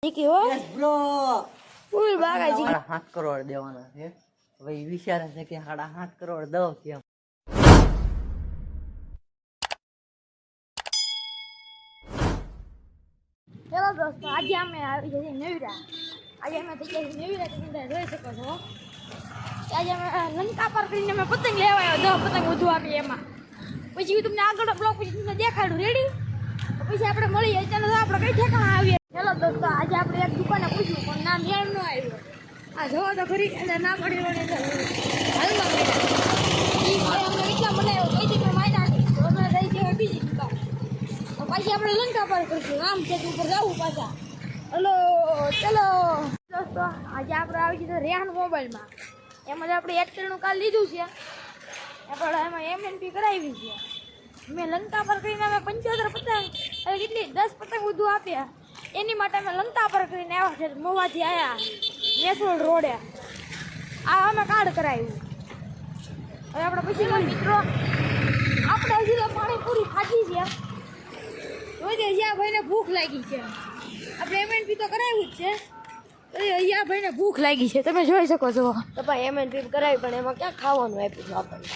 Yes bro ફૂલ બાગાજી 7 કરોડ દેવાના છે. હવે ઈ વિચારે છે કે 7.5 કરોડ દઉં કેમ. ચલો દોસ્તો, આજે અમે આવી જઈએ નેવરા. આજે અમે થઈ ગયા નેવરા, તમે જોઈ શકો છો. આજે અમે લંકા પર કરીને અમે પતંગ લેવા આવ્યો, 10 પતંગ વધુ આપી એમાં. પછી હું તમને આગળ બ્લોક પછી તમને દેખાડું. રેડી? પછી આપણે મળીએ. ચાલો આપણે કઈ ઠેકાણા આવીએ. ચલો દોસ્તો, આજે આપણે એક દુકાને પૂછ્યું પણ નામ મેળ ન આવ્યો. આ જોવો તો ખરી, એટલે ના પડી વળે હાલમાં ઈ ભાઈ અમને એટલા બનાવ્યો કઈ દીકરો માયના નથી તો અમે રહી જઈએ બીજી દુકાન. તો પછી આપણે લંકા પર કરશું. આમ છે ઉપર જવું પાછા. હલો ચલો દોસ્તો, આજે આપણે આવી જઈએ રેહાન મોબાઈલમાં. એમાં આપણે એરટેલનું કાર્ડ લીધું છે. આપણે એમાં MNP કરાવી છે. મેં લંકા પર કરીને અમે 75 પતંગ કેટલી 10 પતંગ વધુ આપ્યા. એની માટે અમે લંકા પર કરીને આવ્યા છે. મોવાથી આવ્યા નેસરોડ રોડે. આ અમે કાર્ડ કરાવ્યું. હવે આપણે પછી મિત્રો આપણે હજી તો પાણીપુરી ખાધી છે. રોજે અહીંયા ભાઈને ભૂખ લાગી છે. આપણે MNP તો કરાવ્યું જ છે. અહીંયા ભાઈને ભૂખ લાગી છે, તમે જોઈ શકો છો. તો ભાઈ MNP કરાવી પણ એમાં ક્યાં ખાવાનું આપ્યું છે આપણને.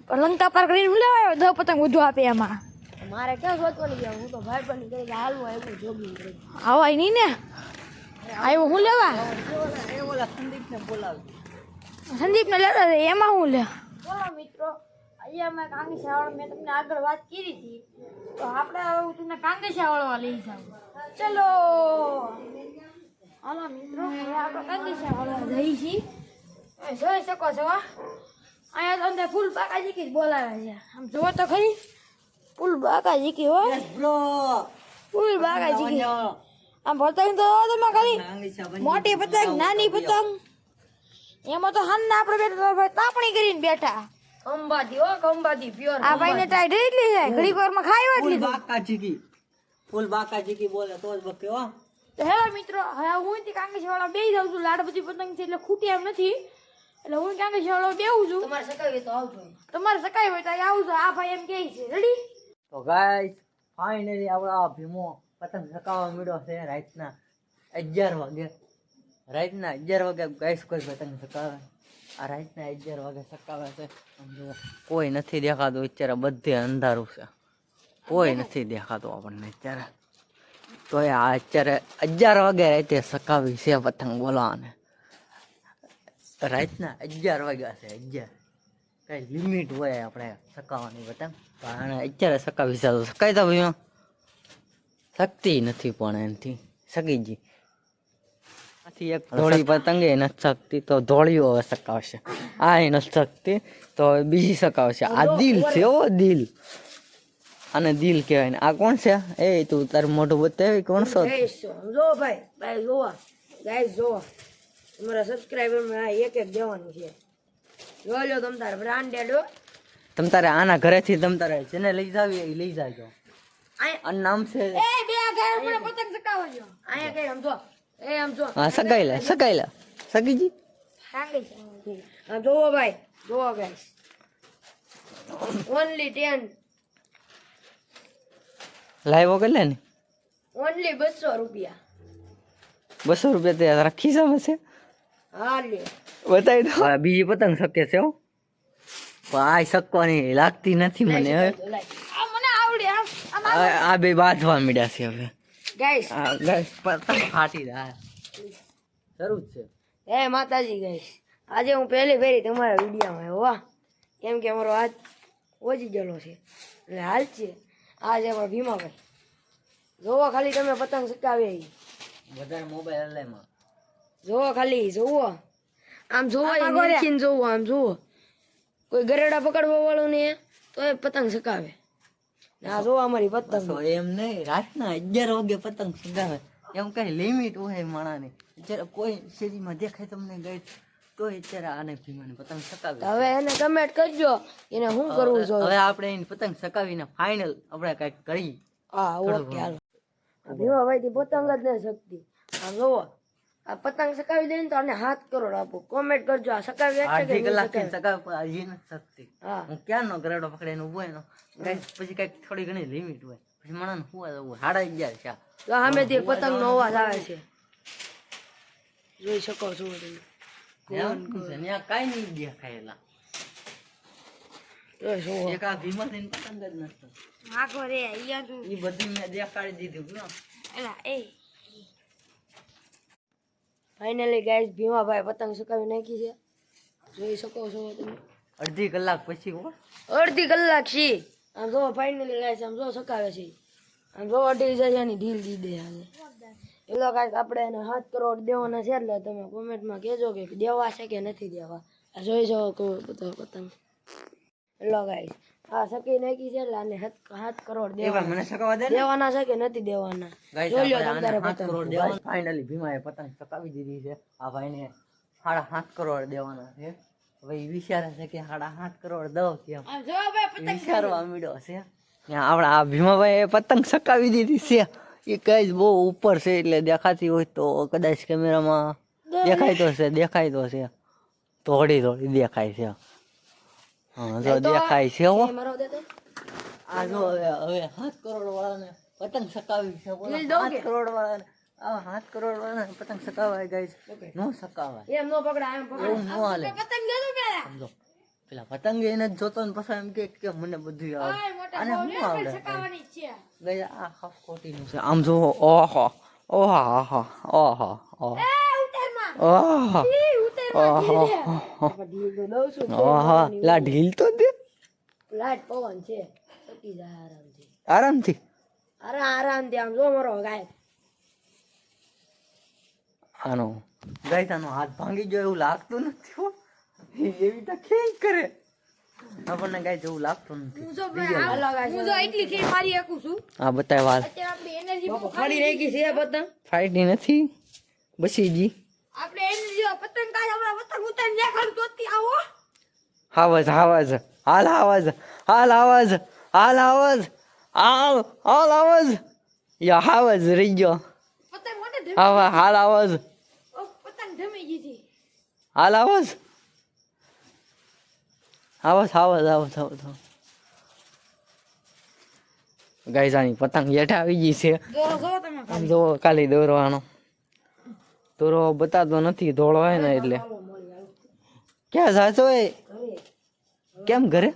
પણ લંકા પર કરીને હું લેવા આવ્યો 10 પતંગ વધુ આપે એમાં. મારે ક્યાં શોધવાની ગયા, હું તો ભાઈ પણ કરી હાલવું આવ્યું જોગી કરી. આવાય નહીં ને, આવ્યો હું લેવા. એ ઓલા સંદીપને બોલાવી. સંદીપને લેતા હતા, એમાં હું લે. બોલો મિત્રો, અહીંયા અમે કાંગેશાવાળા મેં તમને આગળ વાત કરી હતી, તો આપણે હવે તમને કાંગેશાવાળા લઈ જાવ. ચલો હાલો મિત્રો, હવે આપણે કાંગેશાવાળા જઈ છીએ. તમે જોઈ શકો છો. અહીંયા તો અંદર ફૂલ બાકાજી કી બોલાવે છે. આમ જોવો તો ખરી, ફૂલ બાકાજી કી હો. યસ બ્રો ફૂલ બાકાજી કી. આમ પતંગ તો તમે ખાલી મોટી પતંગ નાની પતંગ એમાં તો હાલના આપણે બેઠા તાપણી કરીને બેઠા. ખંભાતી હો, ખંભાતી પ્યોર. આ ભાઈને ટાઈટ એટલી છે, ઘડીક વારમાં ખાઈ ફૂલ એટલી. બાકાજી કી બોલે તો જ બકે હો. તો હેલો મિત્રો, હવે હું કાંગેશાવાળા બેસી જાઉં છું. લાડબધી પતંગ છે એટલે ખૂટી એમ નથી, એટલે હું કાંગેશાવાળા બેહું છું. તમારે સકાવી તો આવજો. તમારે સકાઈ હોય તો આવજો. આ ભાઈ એમ કહે છે. રેડી? તો ગાઈસ ફાઇનલી આપણા ભીમો પતંગ ચકાવવા મળ્યો છે રાતના 11 વાગે. રાતના 11 વાગે ગાઈસ કોઈ પતંગ ચકાવે. આ રાતના 11 વાગે ચકાવે છે. કોઈ નથી દેખાતું અત્યારે, બધે અંધારું છે, કોઈ નથી દેખાતું આપણને અત્યારે. તો આ અત્યારે 11 વાગે રાતે ચકાવી છે પતંગ. બોલાવાને રાતના 11 વાગ્યા છે. 11 કઈ લિમિટ હોય આપણે ચકાવવાની પતંગ, પણ અત્યારે ચકાવી છે તો ચકાઈ તો ભાઈ શક્તિ નથી પણ એનાથી સકી ગઈ. આથી એક ધોળી પતંગ એ નથી શકતી તો ધોળીઓ હવે ચકાવશે. આ એ નથી શકતી તો હવે બીજી ચકાવશે. આ દિલ છે, ઓ દિલ, અને દિલ કહેવાય ને. આ કોણ છે? એ તું તારું મોઢું બતાવી કોણ છો? જો ભાઈ ભાઈ જોવા ગાઈસ, જોવા તમારા સબસ્ક્રાઈબરમાં એક દેવાનું છે. જોઈ લો તમ તારે બ્રાન્ડેડ હો. તમ તારે આના ઘરેથી તમ તારે જેને લઈ જાવી એ લઈ જાજો. આ નામ છે એ બે ગાય મને પતંગ ચકાવજો. અહીંયા કઈ આમ જો, એ આમ જો. હા સગાઈ લે સગીજી. કાંગેશાવાળા આમ જોવો ભાઈ, જોવો ગાઈસ, ઓનલી 10, લાવ્યો કે લે ને ઓનલી 200 રૂપિયા. 200 રૂપિયા તે તારા ખિસ્સામાં છે? હા લે બતાવી દો. બીજી પતંગ શકે છે હો, પણ આ શકવાની લાગતી નથી મને. હવે આ મને આવડે. આમ આ બે બાંધવા મળ્યા છે હવે. ગાઈસ. પતંગ ફાટી જાય શરૂ જ છે. હે માતાજી ગાઈસ, આજે હું પહેલી ફેરી તમારા વિડીયોમાં આવ્યો. વાહ, કેમ કે અમારો હાથ ઓછી ગયેલો છે એટલે હાલ છે. આજે અમારા ભીમાભાઈ જોવો ખાલી તમે પતંગ ચકાવે. વધારે મોબાઈલ હલાઈમાં જોવો ખાલી, જોવો આમ જોવો, નીચીને જોવો, આમ જોવો. કોઈ ગરેડા પકડવા વાળું ને તો એ પતંગ ચકાવે. આ જોવો અમારી પતંગ. તો એમ નહીં, રાતના 11 વાગે પતંગ ચગાવે એમ કઈ લિમિટ હોય માણાની. જ્યારે કોઈ શેરીમાં દેખાય તમને ગઈ તો અત્યારે આને ભીમાને પતંગ ચકાવે. હવે એને કમેન્ટ કરજો એને શું કરવું જોઈએ. હવે આપણે એની પતંગ ચકાવીને ફાઇનલ આપણે કઈક કરી. હા ઓકે હાલો. ભીમાભાઈ થી પતંગ જ નહીં શકતી. આમ જોવો, આ પતંગ ચકાવી દે ને તો આને 7 કરોડ આપો. કોમેન્ટ કરજો આ ચકાવી એક છે કે અડધી નહીં કલાકથી ચકાવી. ચકાવે પણ હજી નથી શકતી. હા હું ક્યાંનો ગરેડો પકડીને ઉભો એનો પછી કઈક થોડી ઘણી લિમિટ હોય પછી મને શું હાડા ગયા છે તો સામેથી એક પતંગનો અવાજ આવે છે, જોઈ શકો છો તમે. ત્યાં કાંઈ નહીં દેખાયેલા. જોઈ શકો. એક આ ભીમાથી પતંગ જ નથી. આખો રે અહીંયા તું એ બધી મેં દેખાડી દીધું. એલા એ ફાઇનલી ગાઈસ ભીમાભાઈ પતંગ સુકાવી નાખી છે, જોઈ શકો છો તમે. અડધી કલાક પછી હો. અડધી કલાક છે આમ જો. ફાઇનલી ગાઈસ આમ જો સકાવે છે, આમ જો અઢી જાય એની ઢીલ દીધી હાલે. એલો કાંઈક આપણે એને 7 કરોડ દેવાના છે, એટલે તમે કોમેન્ટમાં કહેજો કે દેવા છે કે નથી દેવા. આ જોઈ શકો બધા પતંગ. એલો ગાઈસ આ સકી નાખી છે, એટલે આને 7 કરોડ મને સકાવા દે ને. દેવાના છે કે નથી દેવાના. ગાઈસ જોઈ લો આપણે તમારે આને 7 પતંગ. કરોડ દેવાના. ફાઇનલી ભીમાએ પતંગ સકાવી દીધી છે. આ ભાઈને 7.5 કરોડ દેવાના છે. હવે એ વિચારે છે કે 7.5 કરોડ દઉં કેમ. આમ જો ભાઈ પતંગ વિચારવા માંડ્યો છે. આપણા આ ભીમાભાઈ પતંગ સકાવી દીધી છે. એ કઈ બહુ ઉપર છે એટલે દેખાતી હોય તો કદાચ કેમેરામાં દેખાય તો છે થોડી દેખાય છે. હા જો દેખાય છે હો. મારો દે તો આ જો હવે 7 કરોડ વાળાને પતંગ સકાવી છે. બોલો 7 કરોડ વાળાને આ 7 કરોડ વાળાને પતંગ સકાવાય ગાઈસ. નો સકાવાય એમ નો પકડાય, એમ પકડાય. એવું નો હાલે. પતંગ ગયો પેલા સમજો પેલા પતંગ એને જ જોતો ને પછી એમ કે મને બધું આવડે. ઓય મોટા આને શું ભાઈ આવડે? સકાવાની છે ગઈ આ હાફ કોટીનું છે. આમ જો ઓહો ઓહો ઓહો ઓહો ઓહો એ ઉતારમાં ઓહો ઈ ઉતારમાં ધીરે આપણે ઢીલ તો દઉં છું. ઓહો લા ઢીલ તો દે લાઈટ પવન છે, સકી જાય આરામથી. આરામથી. આરામથી આમ જો મારો ગાય. આનો ગાઈસ આનો હાથ ભાંગી ગયો એવું લાગતું નથી હો. એવી તો ખેંચ કરે આપણને ગાઈસ એવું લાગતું નથી. હું જો ભાઈ હું જો એટલી ખીર મારી શકું છું. આ બતાય વાલ અત્યારે આપણી એનર્જી બહુ ફાડી નાખી છે પતંગ. ફાઈટી નથી બસીજી. આપણે એનર્જી પતંગ કાઢ હમણાં પતંગ ઉતારી દેખાડું તો જ આવો આવાજ આવાજ હાલ આવાજ હાલ આવાજ હાલ આવાજ હાલ હાલ આવાજ યા આવાજ રહી ગયો. પતંગ મોટે આવા હાલ આવાજ પતંગ ધમી ગઈ હતી. હાલ આવાજ આવાજ આવાજ આવાજ આવાજ ગાઈસ આની પતંગ હેઠા આવી ગઈ છે. જો જો તમે આમ જો ખાલી દોરવાનો દોરો બતાતો નથી ધોળો હોય ને એટલે. ક્યાં જાશો એ? કેમ ઘરે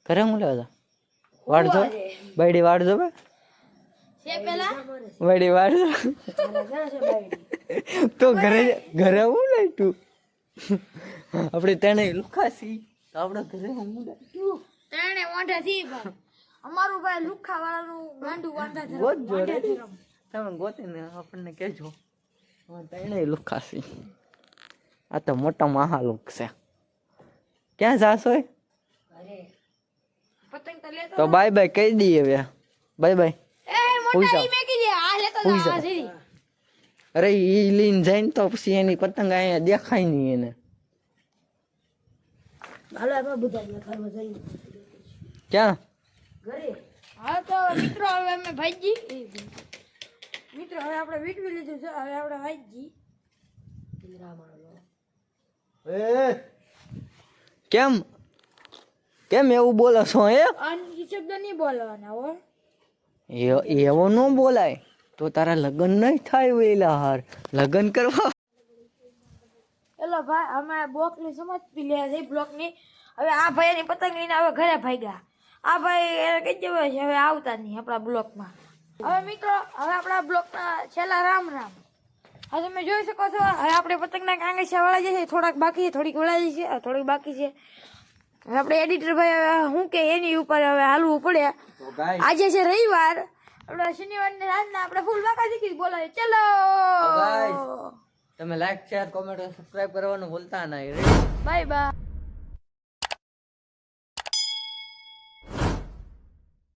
ઘરે હું લેવા જા વાળજો બાયડી વાળજો બે છે પેલા બાયડી વાળજો તો ઘરે ઘરે હું લાઈટું આપણે તેને લુખાસી તો આપણે ઘરે હું લાઈટું તેણે વાંઢા થી ભાઈ અમારું ભાઈ લુખા વાળાનું ગાંડું વાંઢા છે ગોતજો રે તમે ગોતીને આપણને કહેજો તેને લુખાસી. આ તો મોટા મહાલુક છે. ક્યાં જાશો પતંગ તો લેતો તો બાય બાય કહી દઈએ હવે બાય બાય. એ મોટા ઈ મેકી દે આ લેતો હુઈ જા જા. આ સીરી અરે ઈ લઈને જાય ને તો પછી એની પતંગ અહીંયા દેખાય નહીં એને. હાલો આપણે બધા ઘરમાં જઈએ. ક્યાં ઘરે હા તો મિત્રો હવે અમે ભાઈજી મિત્રો હવે આપણે વીટવી લીધું છે હવે આપણે ભાઈજી કેમ કેમ એવું બોલો છો એ આની શબ્દ નહીં બોલવાના હો એવો ન બોલાય તો તારા લગ્ન નહીં થાય વેલા હાર લગ્ન કરવા. એલો ભાઈ અમે બ્લોકની સમજતી લે છે બ્લોકની. હવે આ ભાઈ એની પતંગ લઈને હવે ઘરે ભાગ્યા. આ ભાઈ એને કહી દેવાય છે હવે આવતા નહીં આપણા બ્લોકમાં. હવે મિત્રો હવે આપણા બ્લોકના છેલ્લા રામ રામ. હવે તમે જોઈ શકો છો હવે આપણે પતંગના કાંગસિયા વળાઈ જશે થોડાક બાકી છે થોડીક વળાઈ છે થોડીક બાકી છે. હવે આપણે એડિટર ભાઈ હવે શું કે એની ઉપર હવે હાલવું પડે. આજે છે રવિવાર આપણે શનિવારની રાતના આપણે ફૂલ બાકા શીખી બોલાય ચલો તમે લાઈક શેર કોમેન્ટ સબસ્ક્રાઇબ કરવાનું ભૂલતા નહીં. Bye bye.